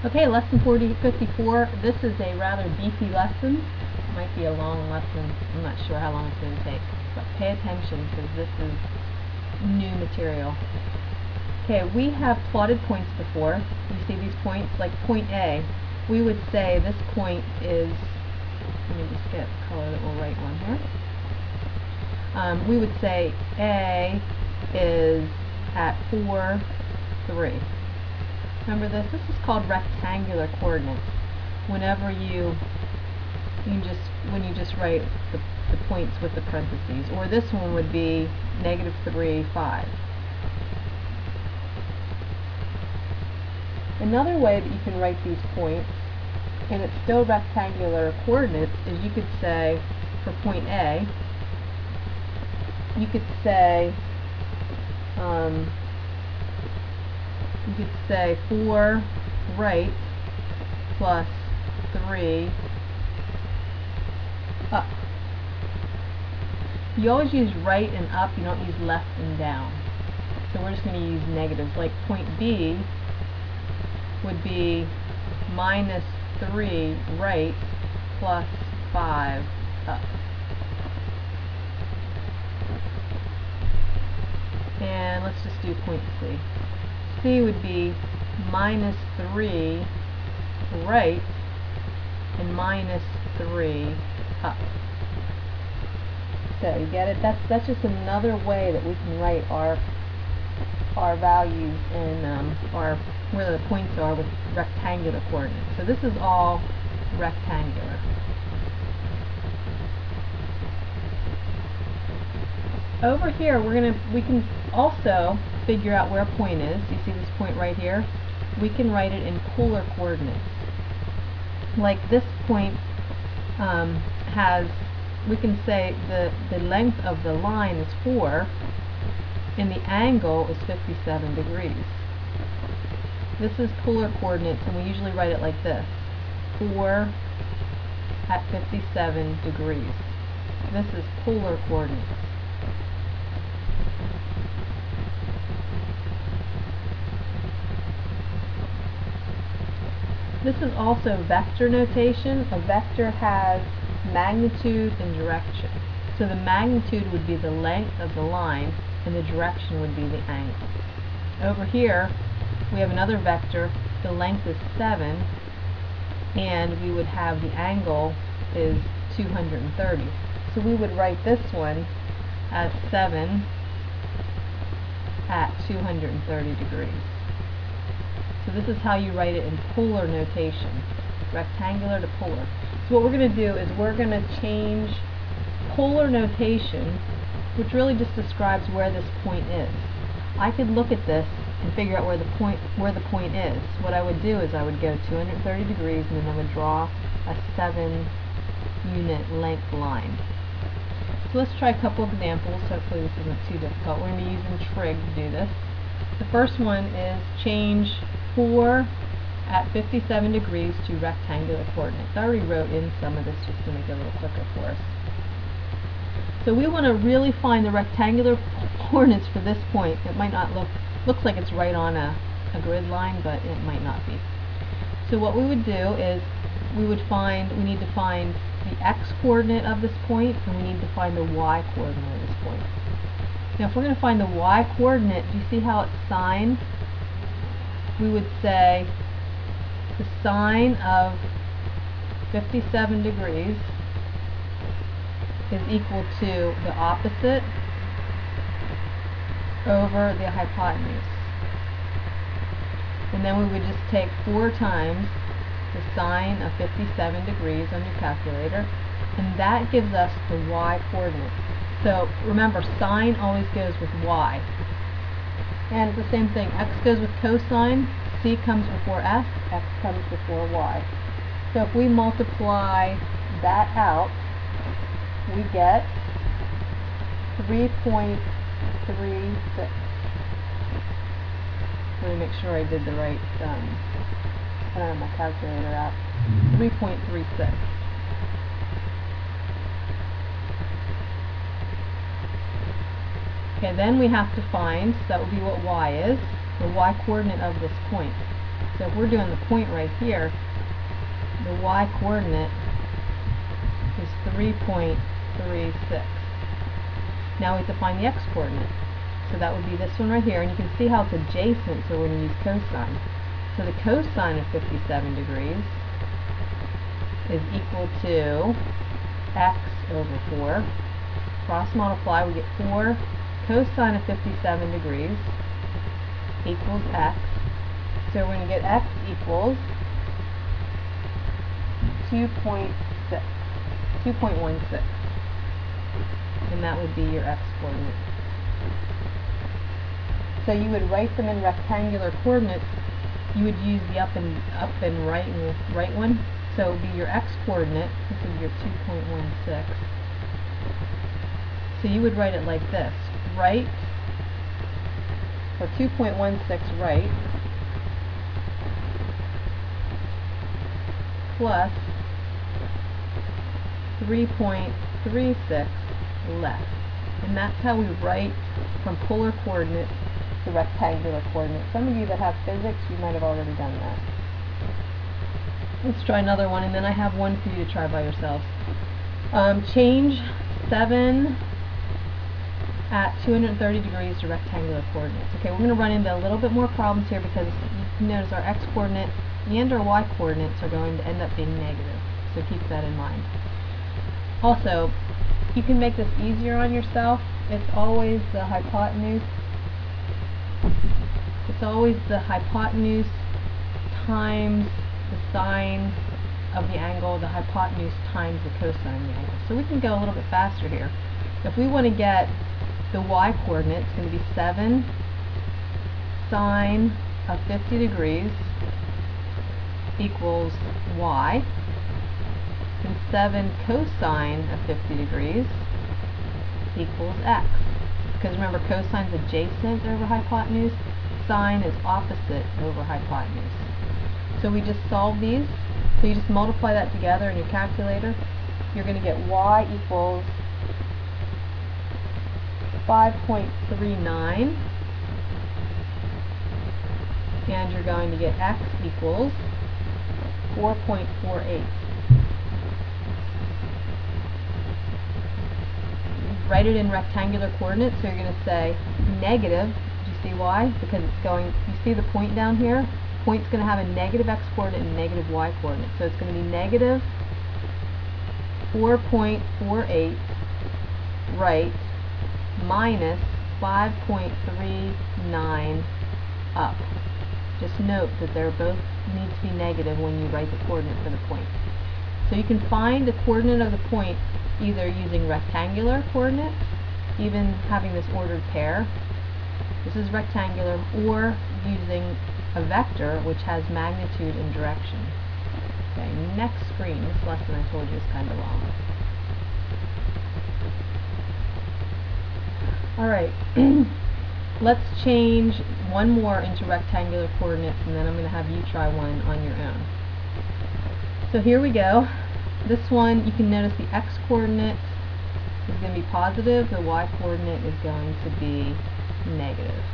Okay, lesson 54. This is a rather beefy lesson. It might be a long lesson. I'm not sure how long it's going to take. But pay attention because this is new material. Okay, we have plotted points before. You see these points? Like point A. We would say this point is, let me just get a color that we'll write on here. We would say A is at 4, 3. Remember this? This is called rectangular coordinates. Whenever when you just write the points with the parentheses. Or this one would be -3, 5. Another way that you can write these points, and it's still rectangular coordinates, is you could say for point A, you could say 4 right plus 3 up. You always use right and up, you don't use left and down. So we're just going to use negatives. Like point B would be -3 right plus 5 up. And let's just do point C. C would be -3 right and -3 up. So you get it? That's just another way that we can write our values in where the points are with rectangular coordinates. So this is all rectangular. Over here we can also figure out where a point is. You see this point right here? We can write it in polar coordinates. Like this point we can say the length of the line is 4 and the angle is 57 degrees. This is polar coordinates, and we usually write it like this: 4 at 57 degrees. This is polar coordinates. This is also vector notation. A vector has magnitude and direction. So the magnitude would be the length of the line, and the direction would be the angle. Over here, we have another vector. The length is 7, and we would have the angle is 230. So we would write this one as 7 at 230 degrees. So this is how you write it in polar notation, rectangular to polar. So what we're going to do is we're going to change polar notation, which really just describes where this point is. I could look at this and figure out where the point is. What I would do is I would go 230 degrees and then I would draw a 7-unit length line. So let's try a couple of examples. Hopefully this isn't too difficult. We're going to be using trig to do this. The first one is change 4 at 57 degrees to rectangular coordinates. I already wrote in some of this just to make it a little quicker for us. So we want to really find the rectangular coordinates for this point. It might not looks like it's right on a grid line, but it might not be. So what we would do is we need to find the x coordinate of this point, and we need to find the y coordinate of this point. Now if we're going to find the y coordinate, do you see how it's sine? We would say the sine of 57 degrees is equal to the opposite over the hypotenuse. And then we would just take 4 times the sine of 57 degrees on your calculator, and that gives us the y coordinate. So remember, sine always goes with y. And it's the same thing. X goes with cosine, c comes before s, x comes before y. So if we multiply that out, we get 3.36. Let me make sure I did the right, I don't have my calculator out. 3.36. Okay, then we have to find, so that would be what y is, the y coordinate of this point. So if we're doing the point right here, the y coordinate is 3.36. Now we have to find the x coordinate. So that would be this one right here, and you can see how it's adjacent, so we're going to use cosine. So the cosine of 57 degrees is equal to x over 4. Cross multiply, we get 4 cosine of 57 degrees equals x. So we're going to get x equals 2.16. And that would be your x coordinate. So you would write them in rectangular coordinates. You would use the up and right one. So it would be your x coordinate. This would be your 2.16. So you would write it like this. Right, for 2.16 right, plus 3.36 left. And that's how we write from polar coordinates to rectangular coordinates. Some of you that have physics, you might have already done that. Let's try another one, and then I have one for you to try by yourselves. Change 7 at 230 degrees to rectangular coordinates. Okay, we're going to run into a little bit more problems here because you can notice our x coordinate and our y coordinates are going to end up being negative. So keep that in mind. Also, you can make this easier on yourself. It's always the hypotenuse. It's always the hypotenuse times the sine of the angle, the hypotenuse times the cosine of the angle. So we can go a little bit faster here. If we want to get the y coordinate, it's going to be 7 sine of 50 degrees equals y, and 7 cosine of 50 degrees equals x. Because remember, cosine is adjacent over hypotenuse, sine is opposite over hypotenuse. So we just solve these. So you just multiply that together in your calculator. You're going to get y equals 5.39, and you're going to get x equals 4.48. Write it in rectangular coordinates, so you're going to say negative. Do you see why? Because it's going, you see the point down here? Point's going to have a negative x coordinate and negative y coordinate. So it's going to be negative 4.48 right minus 5.39 up. Just note that they're both need to be negative when you write the coordinate for the point. So you can find the coordinate of the point either using rectangular coordinates, even having this ordered pair. This is rectangular, or using a vector which has magnitude and direction. Okay, next screen. This lesson I told you is kind of long. Alright, let's change one more into rectangular coordinates, and then I'm going to have you try one on your own. So here we go. This one, you can notice the x coordinate is going to be positive, the y coordinate is going to be negative.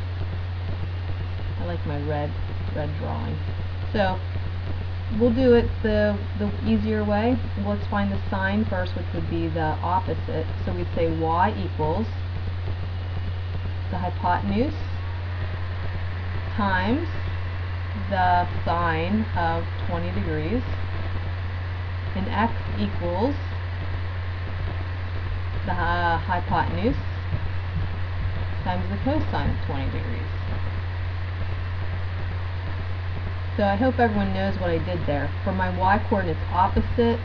I like my red drawing. So we'll do it the easier way. Let's find the sine first, which would be the opposite. So we'd say y equals the hypotenuse times the sine of 20 degrees, and x equals the hypotenuse times the cosine of 20 degrees. So I hope everyone knows what I did there. For my y coordinates, opposite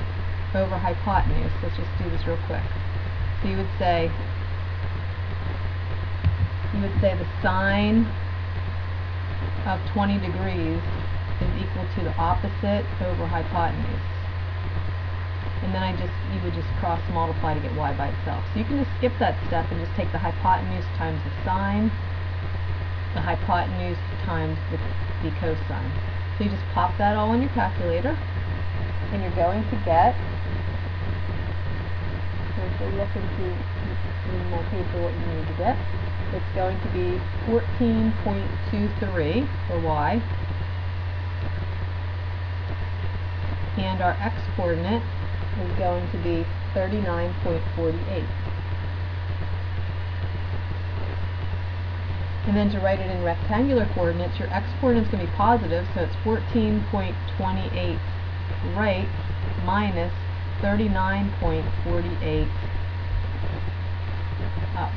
over hypotenuse. Let's just do this real quick. So you would say the sine of 20 degrees is equal to the opposite over hypotenuse. And then you would just cross multiply to get y by itself. So you can just skip that step and just take the hypotenuse times the sine, the hypotenuse times the cosine. So you just pop that all in your calculator, and you're going to get, so look into in my paper what you need to get. It's going to be 14.23 for y and our x-coordinate is going to be 39.48. And then to write it in rectangular coordinates, your x-coordinate is going to be positive, so it's 14.28 right minus 39.48 up.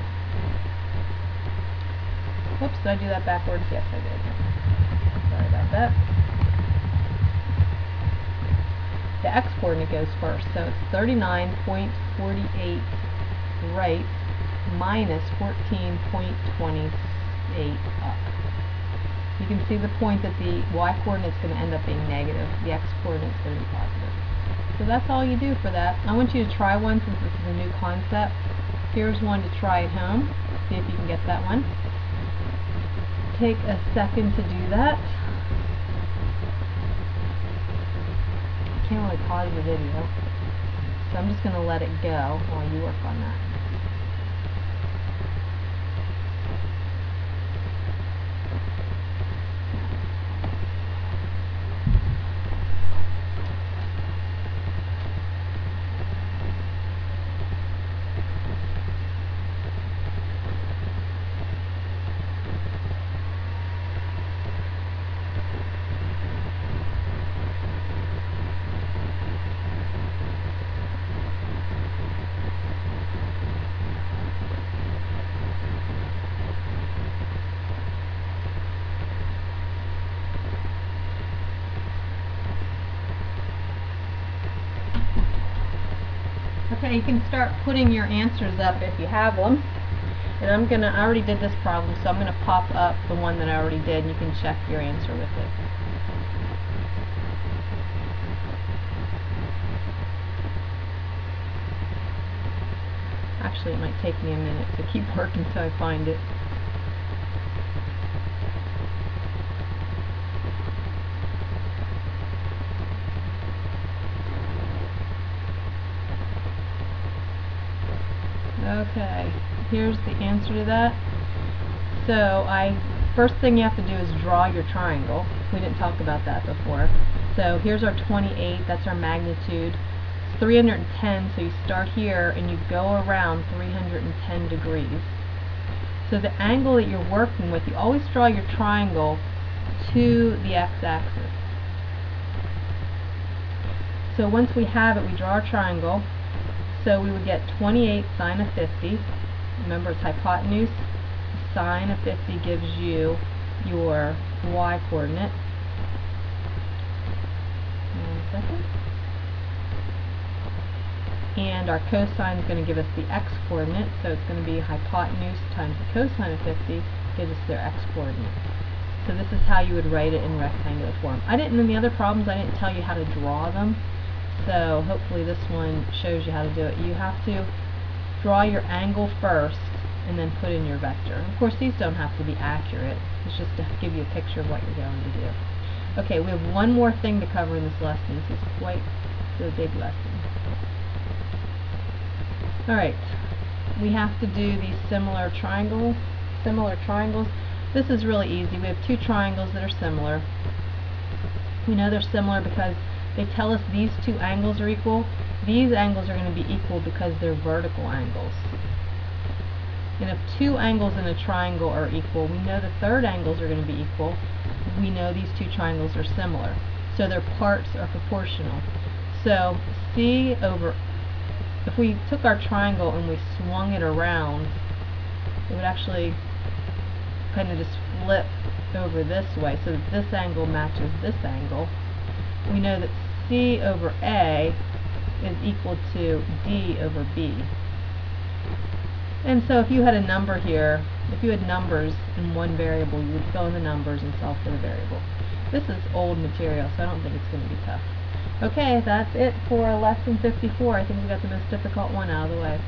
Whoops, did I do that backwards? Yes, I did. Sorry about that. The x-coordinate goes first, so it's 39.48 right minus 14.28 up. You can see the point that the y-coordinate is going to end up being negative. The x-coordinate is going to be positive. So that's all you do for that. I want you to try one since this is a new concept. Here's one to try at home. See if you can get that one. Take a second to do that. I can't really pause the video, so I'm just going to let it go while you work on that. Okay, you can start putting your answers up if you have them. And I already did this problem, so I'm going to pop up the one that I already did, and you can check your answer with it. Actually, it might take me a minute to keep working until I find it. Okay, here's the answer to that. So first thing you have to do is draw your triangle. We didn't talk about that before. So here's our 28, that's our magnitude. It's 310, so you start here and you go around 310 degrees. So the angle that you're working with, you always draw your triangle to the x-axis. So once we have it, we draw our triangle. So we would get 28 sine of 50. Remember, it's hypotenuse. Sine of 50 gives you your y-coordinate. One second. And our cosine is going to give us the x-coordinate, so it's going to be hypotenuse times the cosine of 50 gives us their x-coordinate. So this is how you would write it in rectangular form. In the other problems, I didn't tell you how to draw them. So hopefully this one shows you how to do it. You have to draw your angle first and then put in your vector. And of course these don't have to be accurate. It's just to give you a picture of what you're going to do. Okay, we have one more thing to cover in this lesson. This is quite a big lesson. Alright, we have to do these similar triangles. This is really easy. We have two triangles that are similar. We know they're similar because they tell us these two angles are equal. These angles are going to be equal because they're vertical angles. And if two angles in a triangle are equal, we know the third angles are going to be equal. We know these two triangles are similar. So their parts are proportional. So if we took our triangle and we swung it around, it would actually kind of just flip over this way so that this angle matches this angle. We know that C over A is equal to D over B. And so if you had a number here, if you had numbers in one variable, you would fill in the numbers and solve for the variable. This is old material, so I don't think it's going to be tough. Okay, that's it for lesson 54. I think we got the most difficult one out of the way.